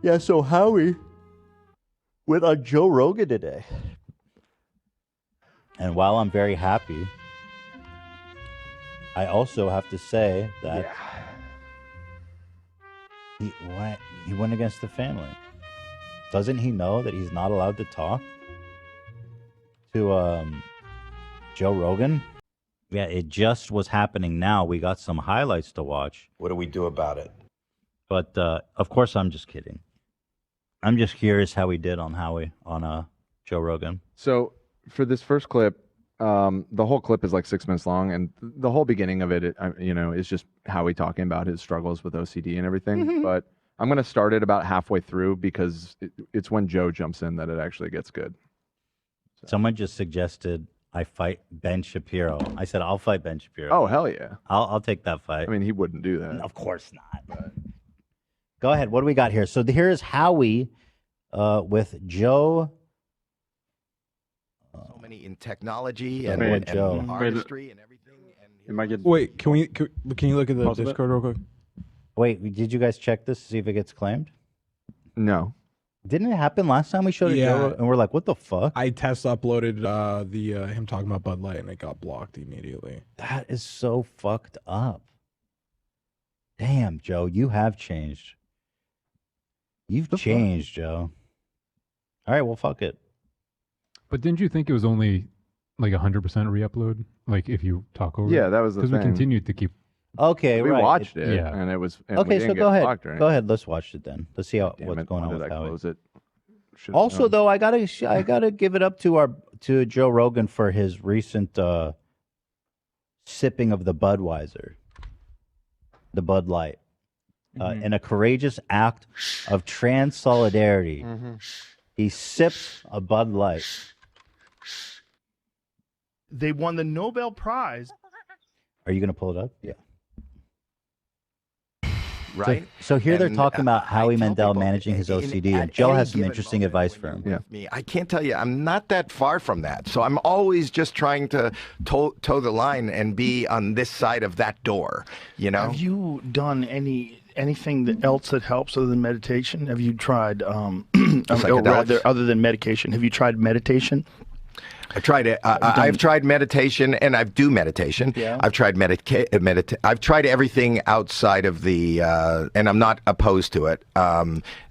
Yeah, so Howie went on Joe Rogan today. And while I'm very happy, I also have to say that he went against the family. Doesn't he know that he's not allowed to talk to Joe Rogan? Yeah, it just was happening now. We got some highlights to watch. What do we do about it? But of course, I'm just kidding. I'm just curious how he did on Joe Rogan. So for this first clip, the whole clip is like 6 minutes long, and the whole beginning of it, is just Howie talking about his struggles with OCD and everything. Mm-hmm. But I'm gonna start it about halfway through because it's when Joe jumps in that it actually gets good. Someone just suggested I fight Ben Shapiro. I said I'll fight Ben Shapiro. Oh hell yeah! I'll take that fight. I mean, he wouldn't do that. Of course not. But... Go ahead. What do we got here? So here is Howie with Joe. So many in technology and artistry and everything. Wait, can you look at the Discord real quick? Wait, did you guys check this to see if it gets claimed? No. Didn't it happen last time we showed it? Joe, and we're like, what the fuck? I test uploaded him talking about Bud Light and it got blocked immediately. That is so fucked up. Damn, Joe, you have changed. You've changed, Joe. All right, well, fuck it. But didn't you think it was only like 100% re-upload? Like if you talk over Yeah, that was the thing. because we continued to keep. Okay, we right. watched it, and it was and okay. we So didn't go get ahead. blocked, right? Go ahead. Let's watch it then. Let's see what's going on Why with did I Howie. close it? Also, though, I gotta give it up to Joe Rogan for his recent sipping of the Budweiser, the Bud Light, in a courageous act of trans solidarity. He sipped a Bud Light. They won the Nobel Prize. Are you gonna pull it up? Yeah. Right. So here they're And, talking about Howie tell Mandel people, managing his OCD, at and Joe any has some given interesting moment advice when for him. you're with me, I can't tell you, I'm not that far from that. So I'm always just trying to toe the line and be on this side of that door, you know? Have you done anything else that helps other than meditation? Have you tried, or rather, other than medication, have you tried meditation? I tried it. I've tried meditation, and I do meditation. Yeah. I've tried I've tried everything outside of the, and I'm not opposed to it.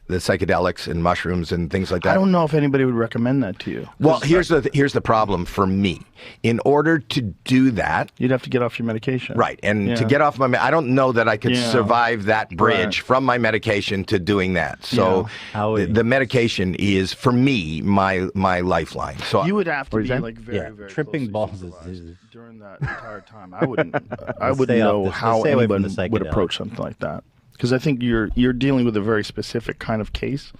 The psychedelics and mushrooms and things like that. I don't know if anybody would recommend that to you. Well, here's the problem for me. In order to do that, you'd have to get off your medication. Right, and to get off my, I don't know that I could survive that bridge from my medication to doing that. So the medication is for me my lifeline. So you would have to be like very tripping balls during that entire time. I wouldn't know how anyone would approach something like that. Because I think you're dealing with a very specific kind of case,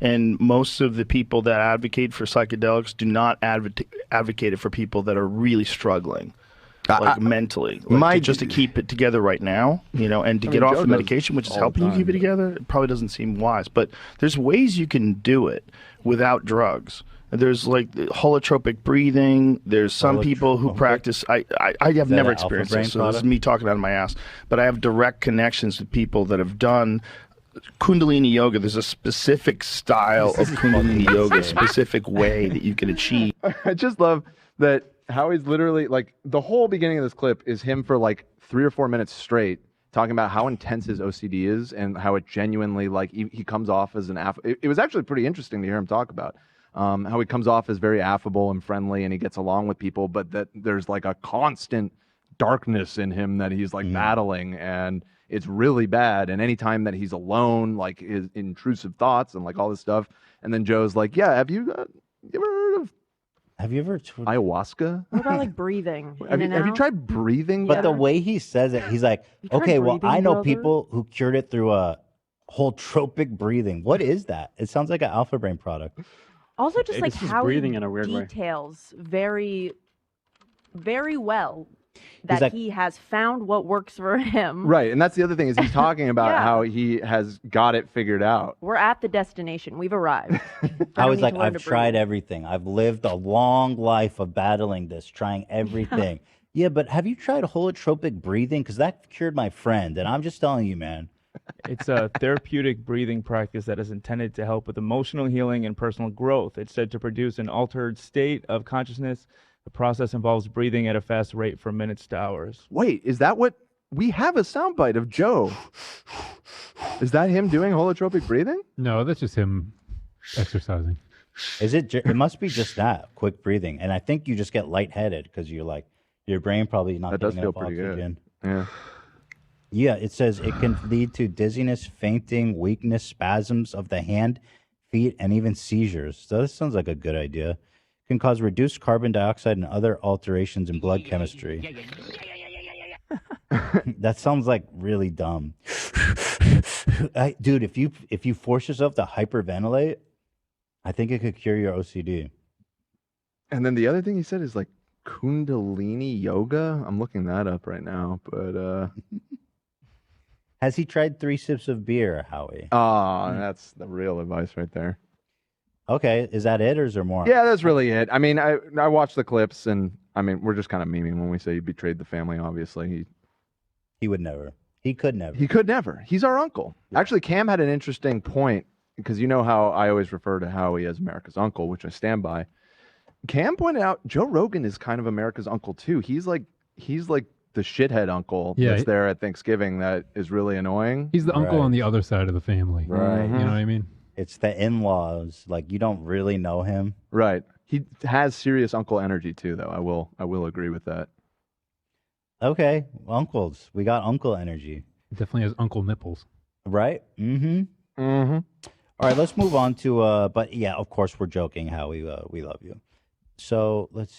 and most of the people that advocate for psychedelics do not advocate it for people that are really struggling, like mentally, just to keep it together right now, and to get off the medication, which is helping you keep it together. It probably doesn't seem wise, but there's ways you can do it without drugs. There's like holotropic breathing. There's some people who practice. I have never experienced this, so this is me talking out of my ass. But I have direct connections with people that have done Kundalini yoga. There's a specific style of Kundalini yoga, a specific way that you can achieve. I just love that Howie's literally like the whole beginning of this clip is him for like 3 or 4 minutes straight talking about how intense his OCD is and how it genuinely like he comes off as it was actually pretty interesting to hear him talk about. How he comes off as very affable and friendly and he gets along with people, but that there's like a constant darkness in him that he's like battling, and it's really bad. And anytime that he's alone, like his intrusive thoughts and like all this stuff. And then Joe's like, yeah, have you ever heard of ayahuasca? What about like breathing? Have you tried breathing? But the way he says it, he's like, okay, well, I know people who cured it through a holotropic breathing. What is that? It sounds like an Alpha Brain product. Also, just like how breathing he in a weird way. details very, very well that like, he has found what works for him. Right, and that's the other thing is he's talking about how he has got it figured out. We're at the destination. We've arrived. I was like, I've tried everything. I've lived a long life of battling this, trying everything. Yeah, but have you tried holotropic breathing? Because that cured my friend, and I'm just telling you, man. It's a therapeutic breathing practice that is intended to help with emotional healing and personal growth. It's said to produce an altered state of consciousness. The process involves breathing at a fast rate for minutes to hours. Wait, is that what we have a soundbite of Joe? Is that him doing holotropic breathing? No, that's just him exercising. Is it? It must be just that quick breathing, and I think you just get lightheaded because you're like your brain probably not that does getting feel enough pretty oxygen. good. Yeah. Yeah, it says it can lead to dizziness, fainting, weakness, spasms of the hand, feet, and even seizures. So this sounds like a good idea. It can cause reduced carbon dioxide and other alterations in blood chemistry. That sounds like really dumb. Dude, if you force yourself to hyperventilate, I think it could cure your OCD. And then the other thing he said is like Kundalini yoga. I'm looking that up right now, but Has he tried 3 sips of beer, Howie? That's the real advice right there. Okay, is that it or is there more? Yeah, that's really it. I mean, I watched the clips, and I mean, we're just kind of memeing when we say he betrayed the family. Obviously, he would never. He could never. He could never. He's our uncle. Yeah. Actually, Cam had an interesting point because you know how I always refer to Howie as America's uncle, which I stand by. Cam pointed out Joe Rogan is kind of America's uncle too. He's like the shithead uncle that's there at Thanksgiving that is really annoying. He's the uncle on the other side of the family. Right. You know what I mean? It's the in-laws. Like, you don't really know him. Right. He has serious uncle energy too, though. I will agree with that. Okay. Uncles. We got uncle energy. Definitely has uncle nipples. Right? Mm-hmm. Mm-hmm. All right, let's move on to but yeah, of course we're joking, Howie. We love you. So let's